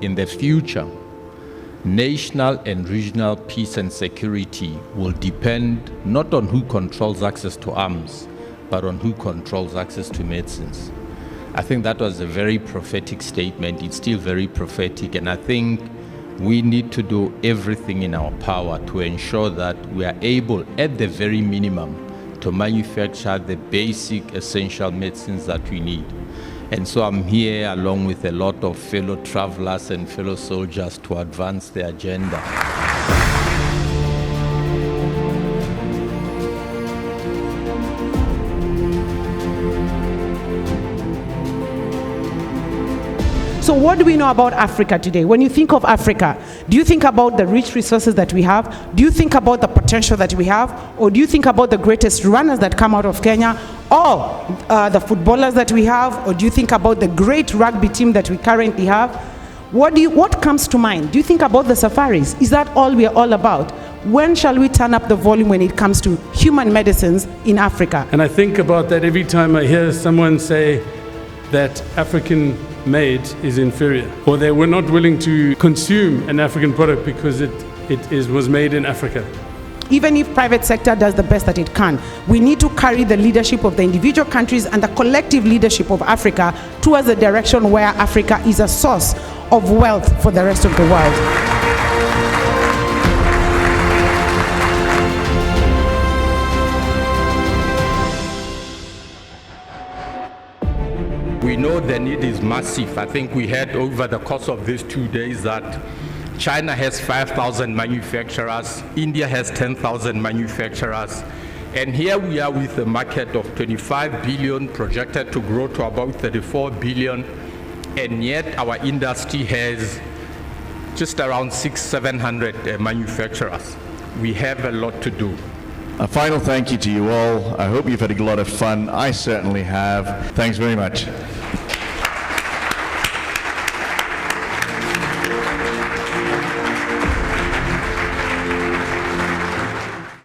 in the future, national and regional peace and security will depend not on who controls access to arms, but on who controls access to medicines. I think that was a very prophetic statement. It's still very prophetic, and I think we need to do everything in our power to ensure that we are able, at the very minimum, to manufacture the basic essential medicines that we need. And so I'm here along with a lot of fellow travelers and fellow soldiers to advance the agenda. So what do we know about Africa today? When you think of Africa, do you think about the rich resources that we have? Do you think about the potential that we have? Or do you think about the greatest runners that come out of Kenya? Or the footballers that we have? Or do you think about the great rugby team that we currently have? What comes to mind? Do you think about the safaris? Is that all we are all about? When shall we turn up the volume when it comes to human medicines in Africa? And I think about that every time I hear someone say that African made is inferior, or they were not willing to consume an African product because it was made in Africa. Even if private sector does the best that it can, we need to carry the leadership of the individual countries and the collective leadership of Africa towards the direction where Africa is a source of wealth for the rest of the world. We know the need is massive. I think we heard over the course of these 2 days that China has 5,000 manufacturers, India has 10,000 manufacturers, and here we are with a market of 25 billion projected to grow to about 34 billion, and yet our industry has just around 600-700 manufacturers. We have a lot to do. A final thank you to you all. I hope you've had a lot of fun. I certainly have. Thanks very much.